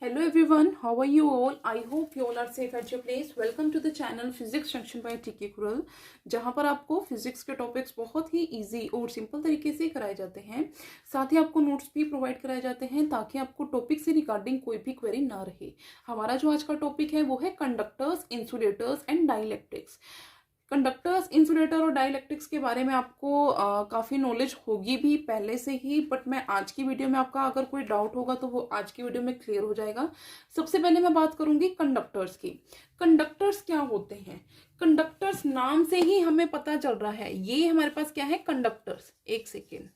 Hello everyone, how are you all? I hope you all are safe at your place. Welcome to the channel Physics Junction by TK Kural, जहाँ पर आपको physics के topics बहुत ही easy और simple तरीके से कराए जाते हैं। साथ ही आपको नोट्स भी प्रोवाइड कराए जाते हैं ताकि आपको टॉपिक से रिगार्डिंग कोई भी क्वेरी ना रहे। हमारा जो आज का टॉपिक है वो है conductors, insulators and dielectrics. Conductors, insulator और डाइलेक्ट्रिक्स के बारे में आपको काफ़ी नॉलेज होगी भी पहले से ही, बट मैं आज की वीडियो में आपका अगर कोई डाउट होगा तो वो आज की वीडियो में क्लियर हो जाएगा। सबसे पहले मैं बात करूंगी कंडक्टर्स की। कंडक्टर्स क्या होते हैं? कंडक्टर्स नाम से ही हमें पता चल रहा है, ये हमारे पास क्या है? कंडक्टर्स। एक सेकेंड,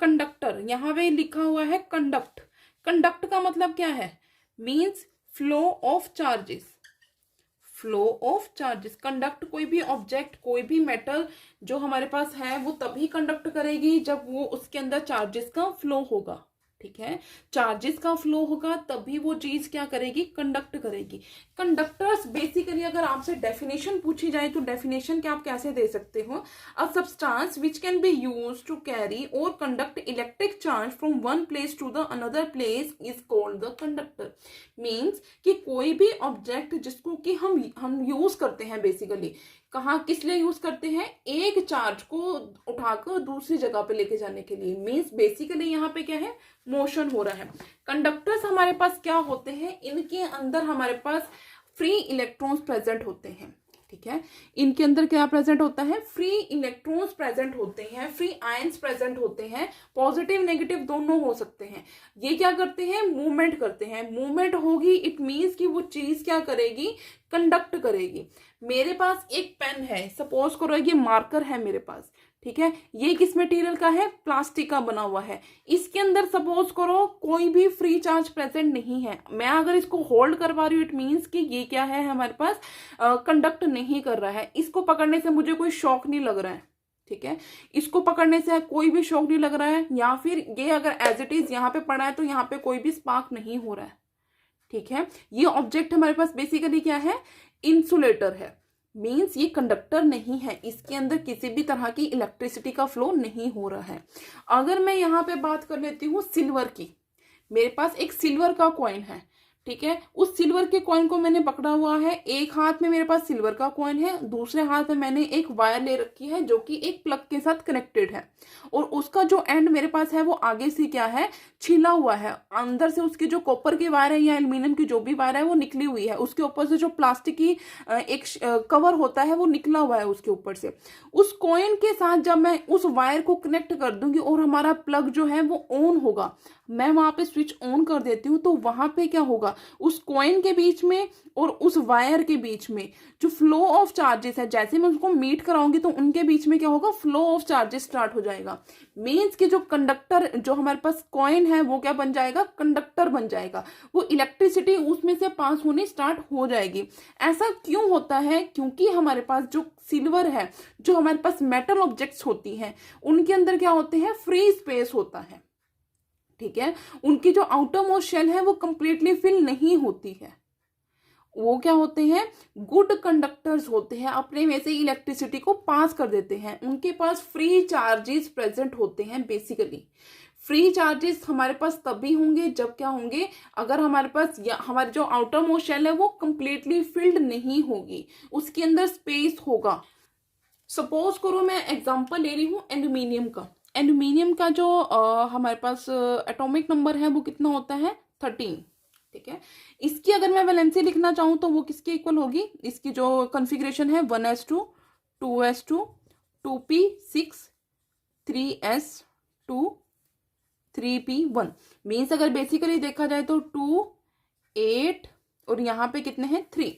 कंडक्टर यहां पे लिखा हुआ है कंडक्ट। कंडक्ट का मतलब क्या है? Means flow of charges. Flow of charges. Conduct कोई भी ऑब्जेक्ट, कोई भी मेटल जो हमारे पास है वो तभी कंडक्ट करेगी जब वो उसके अंदर चार्जेस का फ्लो होगा। ठीक है, चार्जेस का फ्लो होगा तभी वो चीज क्या करेगी? कंडक्ट करेगी। कंडक्टर्स बेसिकली अगर आपसे डेफिनेशन पूछी जाए तो डेफिनेशन क्या आप कैसे दे सकते हो? A substance which can be used to carry और conduct electric charge from one place to the another place is called the conductor. Means कि कोई भी ऑब्जेक्ट जिसको कि हम यूज करते हैं, बेसिकली कहाँ किस लिए यूज करते हैं? एक चार्ज को उठाकर दूसरी जगह पे लेके जाने के लिए। मीन्स बेसिकली यहाँ पे क्या है? मोशन हो रहा है। कंडक्टर्स हमारे पास क्या होते हैं? इनके अंदर हमारे पास फ्री इलेक्ट्रॉन्स प्रेजेंट होते हैं। ठीक है, इनके अंदर क्या प्रेजेंट होता है? फ्री इलेक्ट्रॉन्स प्रेजेंट होते हैं, फ्री आयंस प्रेजेंट होते हैं। पॉजिटिव नेगेटिव दोनों हो सकते हैं। ये क्या करते हैं? मूवमेंट करते हैं। मूवमेंट होगी, इट मीन्स कि वो चीज क्या करेगी? कंडक्ट करेगी। मेरे पास एक पेन है, सपोज करो ये मार्कर है मेरे पास। ठीक है, ये किस मटेरियल का है? प्लास्टिक का बना हुआ है। इसके अंदर सपोज करो कोई भी फ्री चार्ज प्रेजेंट नहीं है। मैं अगर इसको होल्ड करवा रही हूँ, इट मीन्स कि ये क्या है? हमारे पास कंडक्ट नहीं कर रहा है। इसको पकड़ने से मुझे कोई शॉक नहीं लग रहा है। ठीक है, इसको पकड़ने से कोई भी शॉक नहीं लग रहा है, या फिर ये अगर एज इट इज यहाँ पे पड़ा है तो यहाँ पे कोई भी स्पार्क नहीं हो रहा है। ठीक है, ये ऑब्जेक्ट हमारे पास बेसिकली क्या है? इंसुलेटर है। मीन्स ये कंडक्टर नहीं है, इसके अंदर किसी भी तरह की इलेक्ट्रिसिटी का फ्लो नहीं हो रहा है। अगर मैं यहाँ पे बात कर लेती हूँ सिल्वर की, मेरे पास एक सिल्वर का कॉइन है। ठीक है, उस सिल्वर के कॉइन को मैंने पकड़ा हुआ है। एक हाथ में मेरे पास सिल्वर का कॉइन है, दूसरे हाथ में मैंने एक वायर ले रखी है जो कि एक प्लग के साथ कनेक्टेड है, और उसका जो एंड मेरे पास है वो आगे से क्या है? छिला हुआ है। अंदर से उसकी जो कॉपर की वायर है या एल्यूमिनियम की जो भी वायर है वो निकली हुई है। उसके ऊपर से जो प्लास्टिक की एक कवर होता है वो निकला हुआ है उसके ऊपर से। उस कॉइन के साथ जब मैं उस वायर को कनेक्ट कर दूंगी और हमारा प्लग जो है वो ऑन होगा, मैं वहां पे स्विच ऑन कर देती हूँ, तो वहां पे क्या होगा? उस कॉइन के बीच में और उस वायर के बीच में जो फ्लो ऑफ चार्जेस है, जैसे मैं उसको मीट कराऊंगी तो उनके बीच में क्या होगा? फ्लो ऑफ चार्जेस स्टार्ट हो जाएगा। मीन्स कि जो कंडक्टर, जो हमारे पास कॉइन है वो क्या बन जाएगा? कंडक्टर बन जाएगा। वो इलेक्ट्रिसिटी उसमें से पास होनी स्टार्ट हो जाएगी। ऐसा क्यों होता है? क्योंकि हमारे पास जो सिल्वर है, जो हमारे पास मेटल ऑब्जेक्ट्स होती हैं, उनके अंदर क्या होते हैं? फ्री स्पेस होता है। ठीक है, उनकी जो आउटर मोस्ट शेल है वो कंप्लीटली फिल नहीं होती है। वो क्या होते हैं? गुड कंडक्टर्स होते हैं, अपने में से इलेक्ट्रिसिटी को पास कर देते हैं। उनके पास फ्री चार्जेस प्रेजेंट होते हैं। बेसिकली फ्री चार्जेस हमारे पास तभी होंगे जब क्या होंगे? अगर हमारे पास हमारी जो आउटर मोस्ट शेल है वो कंप्लीटली फिल्ड नहीं होगी, उसके अंदर स्पेस होगा। सपोज करो मैं एग्जांपल ले रही हूँ एल्यूमिनियम का। एल्यूमिनियम का जो हमारे पास एटॉमिक नंबर है वो कितना होता है? 13। ठीक है, इसकी अगर मैं वैलेंसी लिखना चाहूँ तो वो किसके इक्वल होगी? इसकी जो कॉन्फ़िगरेशन है 1s2 2s2 2p6 3s2 3p1। Means अगर बेसिकली देखा जाए तो 2 8 और यहाँ पे कितने हैं? 3।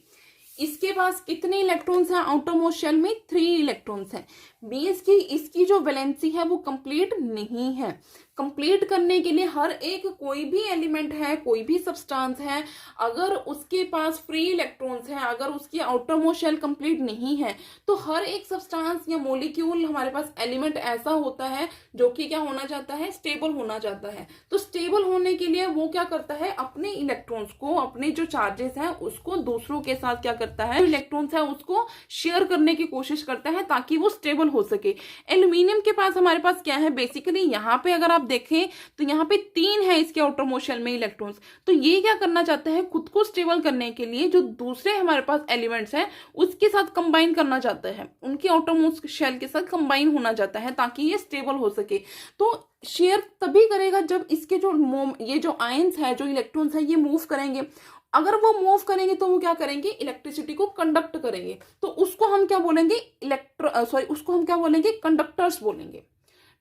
इसके पास कितने इलेक्ट्रॉन्स हैं? आउटर मोस्ट शेल में 3 इलेक्ट्रॉन्स हैं। मीन्स कि इसकी जो वैलेंसी है वो कंप्लीट नहीं है। कंप्लीट करने के लिए हर एक कोई भी एलिमेंट है, कोई भी सब्सटेंस है, अगर उसके पास फ्री इलेक्ट्रॉन्स हैं, अगर उसकी आउटर मोस्ट शेल कंप्लीट नहीं है, तो हर एक सब्सटेंस या मॉलिक्यूल हमारे पास एलिमेंट ऐसा होता है जो कि क्या होना चाहता है? स्टेबल होना चाहता है। तो स्टेबल होने के लिए वो क्या करता है? अपने इलेक्ट्रॉन्स को, अपने जो चार्जेस हैं उसको दूसरों के साथ क्या करता है? इलेक्ट्रॉन्स है उसको शेयर करने की कोशिश करता है ताकि वो स्टेबल हो सके। एल्यूमिनियम के पास हमारे पास क्या है? बेसिकली यहाँ पे अगर आप देखें तो यहाँ पे 3 है इसके आउटर मोशन में इलेक्ट्रॉन्स। तो ये क्या करना चाहता है, खुद को स्टेबल करने के लिए जो दूसरे हमारे पास एलिमेंट्स हैं उसके साथ कंबाइन करना चाहता है, उनके आउटर मोस्ट शेल के साथ कंबाइन होना चाहता है ताकि ये स्टेबल हो सके। तो शेयर तभी करेगा जब इसके जो ये जो आयंस है, जो इलेक्ट्रॉन्स है, ये मूव करेंगे। अगर वो मूव करेंगे तो वो क्या करेंगे, इलेक्ट्रिसिटी को कंडक्ट करेंगे। तो उसको हम क्या बोलेंगे, उसको हम क्या बोलेंगे, कंडक्टर्स बोलेंगे।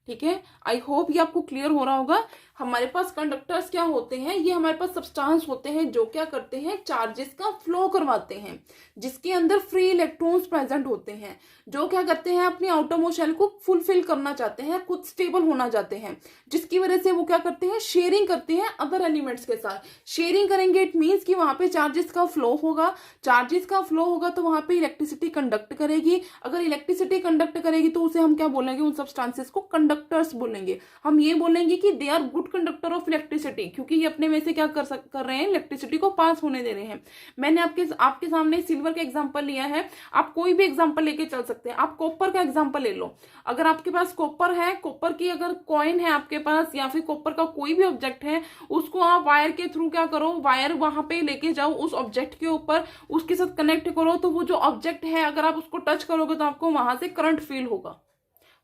ठीक है, आई होप ये आपको क्लियर हो रहा होगा। हमारे पास कंडक्टर्स क्या होते हैं, ये हमारे पास सब्सटेंस होते हैं जो क्या करते हैं, चार्जेस का फ्लो करवाते हैं, जिसके अंदर फ्री इलेक्ट्रॉन्स प्रेजेंट होते हैं, जो क्या करते हैं, अपनी आउटर मोस्ट शेल को फुलफिल करना चाहते हैं, खुद स्टेबल होना चाहते हैं, जिसकी वजह से वो क्या करते हैं, शेयरिंग करते हैं अदर एलिमेंट्स के साथ। शेयरिंग करेंगे इट मीन्स कि वहां पे चार्जेस का फ्लो होगा, चार्जेस का फ्लो होगा तो वहां पे इलेक्ट्रिसिटी कंडक्ट करेगी। अगर इलेक्ट्रिसिटी कंडक्ट करेगी तो उसे हम क्या बोलेंगे, उन सब्सटेंसेस को कंडक्टर्स बोलेंगे। हम ये बोलेंगे कि they are good conductor of electricity, क्योंकि ये अपने में से क्या कर रहे हैं, इलेक्ट्रिसिटी को पास होने दे रहे हैं। मैंने आपके सामने सिल्वर का एग्जांपल लिया है, आप कोई भी एग्जांपल लेके चल सकते हैं। आप कॉपर का एग्जांपल ले लो। अगर आपके पास कॉपर है, कॉपर की अगर कॉइन है आपके पास, या फिर कॉपर का कोई भी ऑब्जेक्ट है, उसको आप वायर के थ्रू क्या करो, वायर वहां पे लेके जाओ उस ऑब्जेक्ट के ऊपर, उसके साथ कनेक्ट करो, तो वो जो ऑब्जेक्ट है अगर आप उसको टच करोगे तो आपको वहां से करंट फील होगा,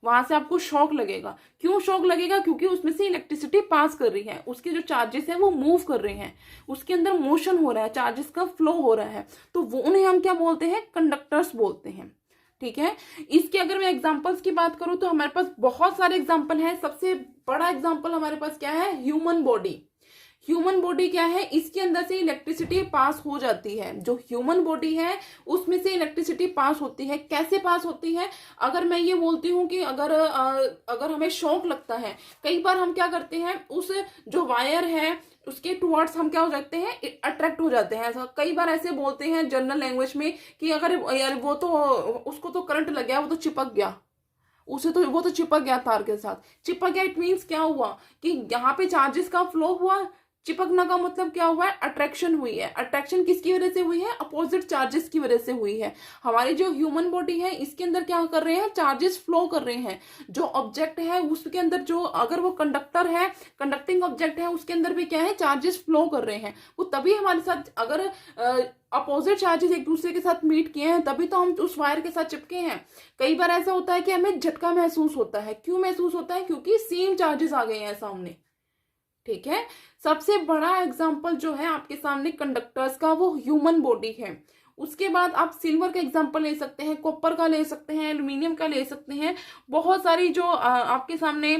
वहां से आपको शॉक लगेगा। क्यों शॉक लगेगा, क्योंकि उसमें से इलेक्ट्रिसिटी पास कर रही है, उसके जो चार्जेस है वो मूव कर रहे हैं, उसके अंदर मोशन हो रहा है, चार्जेस का फ्लो हो रहा है, तो वो उन्हें हम क्या बोलते हैं, कंडक्टर्स बोलते हैं। ठीक है, इसके अगर मैं एग्जांपल्स की बात करूं तो हमारे पास बहुत सारे एग्जांपल हैं। सबसे बड़ा एग्जांपल हमारे पास क्या है, ह्यूमन बॉडी। ह्यूमन बॉडी क्या है, इसके अंदर से इलेक्ट्रिसिटी पास हो जाती है। जो ह्यूमन बॉडी है उसमें से इलेक्ट्रिसिटी पास होती है। कैसे पास होती है, अगर मैं ये बोलती हूँ कि अगर हमें शॉक लगता है, कई बार हम क्या करते हैं, उस जो वायर है उसके टुवर्ड्स हम क्या हो जाते हैं, अट्रैक्ट हो जाते हैं। ऐसा कई बार ऐसे बोलते हैं जनरल लैंग्वेज में कि अगर यार वो तो उसको तो करंट लग गया, वो तो चिपक गया, वो तो चिपक गया तार के साथ। चिपक गया इट मीन्स क्या हुआ कि यहाँ पे चार्जेस का फ्लो हुआ। चिपकना का मतलब क्या हुआ है, अट्रैक्शन हुई है। अट्रैक्शन किसकी वजह से हुई है, अपोजिट चार्जेस की वजह से हुई है। हमारी जो ह्यूमन बॉडी है इसके अंदर क्या कर रहे हैं, चार्जेस फ्लो कर रहे हैं। जो ऑब्जेक्ट है उसके अंदर, जो अगर वो कंडक्टर है, कंडक्टिंग ऑब्जेक्ट है, उसके अंदर भी क्या है, चार्जेस फ्लो कर रहे हैं। वो तभी हमारे साथ, अगर अपोजिट चार्जेस एक दूसरे के साथ मीट किए हैं तभी तो हम उस वायर के साथ चिपके हैं। कई बार ऐसा होता है कि हमें झटका महसूस होता है। क्यों महसूस होता है, क्योंकि सेम चार्जेस आ गए हैं सामने। ठीक है, सबसे बड़ा एग्जांपल जो है आपके सामने कंडक्टर्स का, वो ह्यूमन बॉडी है। उसके बाद आप सिल्वर का एग्जांपल ले सकते हैं, कॉपर का ले सकते हैं, एल्यूमिनियम का ले सकते हैं। बहुत सारी जो आपके सामने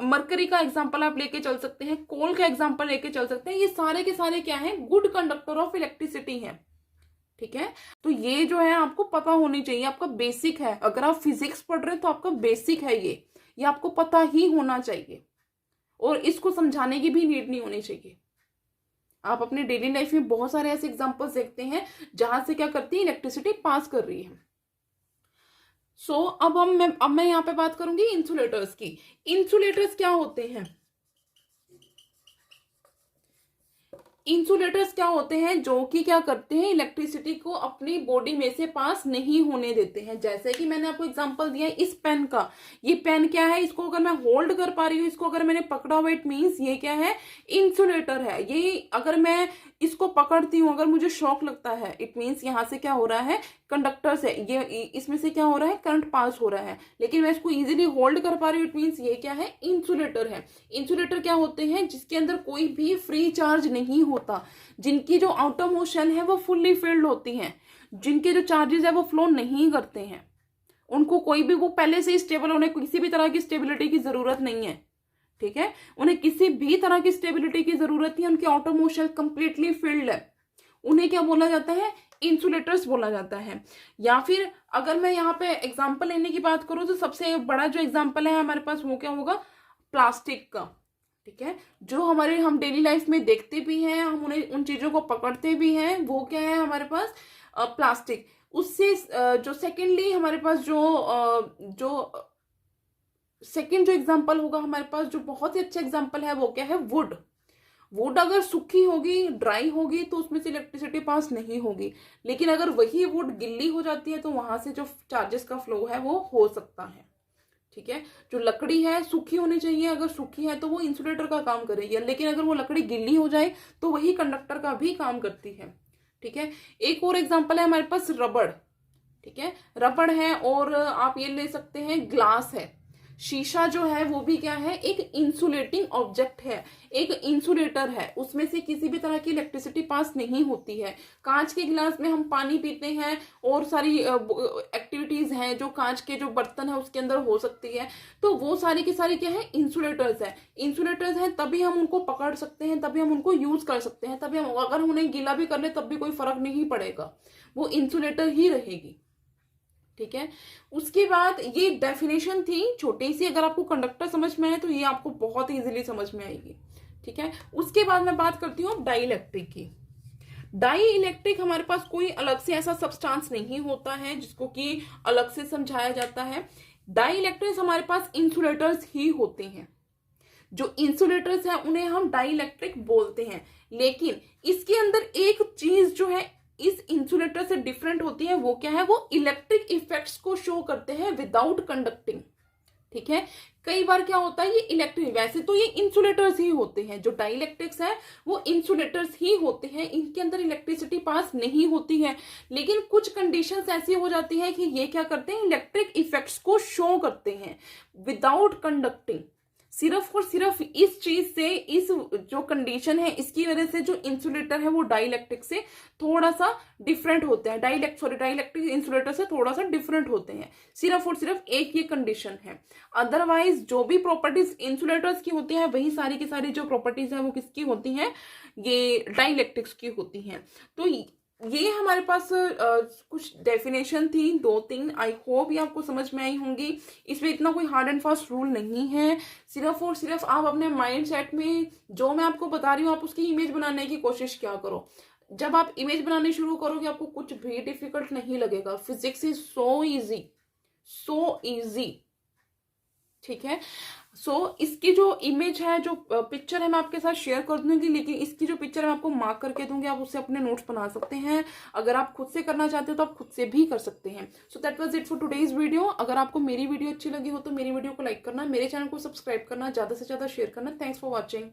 मरकरी का एग्जांपल आप लेके चल सकते हैं, कोल का एग्जांपल लेके चल सकते हैं। ये सारे के सारे क्या है, गुड कंडक्टर ऑफ इलेक्ट्रिसिटी है। ठीक है, तो ये जो है आपको पता होनी चाहिए, आपका बेसिक है। अगर आप फिजिक्स पढ़ रहे हैं तो आपका बेसिक है ये आपको पता ही होना चाहिए, और इसको समझाने की भी नीड नहीं होनी चाहिए। आप अपने डेली लाइफ में बहुत सारे ऐसे एग्जांपल्स देखते हैं जहां से क्या करती है, इलेक्ट्रिसिटी पास कर रही है। सो अब मैं यहाँ पे बात करूंगी इंसुलेटर्स की। इंसुलेटर्स क्या होते हैं, इंसुलेटर्स क्या होते हैं, जो कि क्या करते हैं, इलेक्ट्रिसिटी को अपनी बॉडी में से पास नहीं होने देते हैं। जैसे कि मैंने आपको एग्जांपल दिया इस पेन का। ये पेन क्या है, इसको अगर मैं होल्ड कर पा रही हूँ, इसको अगर मैंने पकड़ा हुआ, इट मीन्स ये क्या है, इंसुलेटर है। ये अगर मैं इसको पकड़ती हूँ, अगर मुझे शॉक लगता है, इट मीन्स यहाँ से क्या हो रहा है, कंडक्टर्स है, ये इसमें से क्या हो रहा है, करंट पास हो रहा है। लेकिन मैं इसको इजीली होल्ड कर पा रही हूँ, इट मीन्स ये क्या है, इंसुलेटर है। इंसुलेटर क्या होते हैं, जिसके अंदर कोई भी फ्री चार्ज नहीं होता, जिनकी जो आउटर मोस्ट शेल है वो फुल्ली फिल्ड होती हैं, जिनके जो चार्जेस है वो फ्लो नहीं करते हैं, उनको कोई भी, वो पहले से स्टेबल, उन्हें किसी भी तरह की स्टेबिलिटी की जरूरत नहीं है। ठीक है, उन्हें किसी भी तरह की स्टेबिलिटी की जरूरत नहीं है, उनकी outermost shell completely filled है। उन्हें क्या बोला जाता है, इंसुलेटर्स बोला जाता है। या फिर अगर मैं यहाँ पे एग्जांपल लेने की बात करूं तो सबसे बड़ा जो एग्जांपल है हमारे पास वो क्या होगा, प्लास्टिक का। ठीक है, जो हम डेली लाइफ में देखते भी हैं, हम उन्हें उन चीजों को पकड़ते भी हैं, वो क्या है हमारे पास, प्लास्टिक। उससे जो सेकेंडली हमारे पास जो सेकेंड जो एग्जांपल होगा हमारे पास, जो बहुत ही अच्छा एग्जांपल है, वो क्या है, वुड। वुड अगर सूखी होगी, ड्राई होगी, तो उसमें से इलेक्ट्रिसिटी पास नहीं होगी। लेकिन अगर वही वुड गिल्ली हो जाती है तो वहां से जो चार्जेस का फ्लो है वो हो सकता है। ठीक है। जो लकड़ी है सूखी होनी चाहिए, अगर सूखी है तो वो इंसुलेटर का काम करेगी, लेकिन अगर वो लकड़ी गीली हो जाए तो वही कंडक्टर का भी काम करती है, ठीक है। एक और एग्जांपल है हमारे पास रबड़, ठीक है। रबड़ है, और आप ये ले सकते हैं ग्लास है। शीशा जो है वो भी क्या है, एक इंसुलेटिंग ऑब्जेक्ट है, एक इंसुलेटर है, उसमें से किसी भी तरह की इलेक्ट्रिसिटी पास नहीं होती है। कांच के गिलास में हम पानी पीते हैं, और सारी एक्टिविटीज हैं जो कांच के जो बर्तन है उसके अंदर हो सकती है, तो वो सारी की सारी क्या है, इंसुलेटर्स है। इंसुलेटर्स हैं तभी हम उनको पकड़ सकते हैं, तभी हम उनको यूज कर सकते हैं, तभी हम अगर उन्हें गीला भी कर ले तब भी कोई फर्क नहीं पड़ेगा, वो इंसुलेटर ही रहेगी, ठीक है। उसके बाद ये डेफिनेशन थी छोटी सी, अगर आपको कंडक्टर समझ में आए तो ये आपको बहुत इजीली समझ में आएगी, ठीक है। उसके बाद मैं बात करती हूँ डाई इलेक्ट्रिक की। डाई इलेक्ट्रिक हमारे पास कोई अलग से ऐसा सब्सटेंस नहीं होता है जिसको कि अलग से समझाया जाता है। डाई इलेक्ट्रिक हमारे पास इंसुलेटर्स ही होते हैं। जो इंसुलेटर्स हैं उन्हें हम डाई इलेक्ट्रिक बोलते हैं, लेकिन इसके अंदर एक चीज जो है इस इंसुलेटर से डिफरेंट होती है, वो क्या है, वो इलेक्ट्रिक इफेक्ट्स को शो करते हैं विदाउट कंडक्टिंग, ठीक है। कई बार क्या होता है, ये इलेक्ट्रिक, वैसे तो ये इंसुलेटर्स ही होते हैं, जो डाई इलेक्ट्रिक्स है वो इंसुलेटर्स ही होते हैं, इनके अंदर इलेक्ट्रिसिटी पास नहीं होती है, लेकिन कुछ कंडीशंस ऐसी हो जाती है कि ये क्या करते हैं, इलेक्ट्रिक इफेक्ट्स को शो करते हैं विदाउट कंडक्टिंग। सिर्फ और सिर्फ इस चीज से, इस जो कंडीशन है इसकी वजह से जो इंसुलेटर है वो डाई इलेक्ट्रिक से थोड़ा सा डिफरेंट होते हैं, डाई इलेक्ट्रिक इंसुलेटर से थोड़ा सा डिफरेंट होते हैं, सिर्फ और सिर्फ एक ये कंडीशन है। अदरवाइज जो भी प्रॉपर्टीज इंसुलेटर्स की होती है वही सारी की सारी जो प्रॉपर्टीज है वो किसकी होती हैं, ये डाई इलेक्ट्रिक्स की होती हैं। तो ये हमारे पास कुछ डेफिनेशन थी, 2-3, आई होप ये आपको समझ में आई होंगी। इसमें इतना कोई हार्ड एंड फास्ट रूल नहीं है, सिर्फ और सिर्फ आप अपने माइंड सेट में जो मैं आपको बता रही हूँ आप उसकी इमेज बनाने की कोशिश क्या करो। जब आप इमेज बनाने शुरू करोगे आपको कुछ भी डिफिकल्ट नहीं लगेगा। Physics is so easy, so easy, ठीक है। इसकी जो इमेज है, जो पिक्चर है, मैं आपके साथ शेयर कर दूंगी, लेकिन इसकी जो पिक्चर मैं आपको मार्क करके दूंगी, आप उससे अपने नोट्स बना सकते हैं। अगर आप खुद से करना चाहते हो तो आप खुद से भी कर सकते हैं। So that was it for today's video. अगर आपको मेरी वीडियो अच्छी लगी हो तो मेरी वीडियो को लाइक करना, मेरे चैनल को सब्सक्राइब करना, ज्यादा से ज्यादा शेयर करना। Thanks for watching.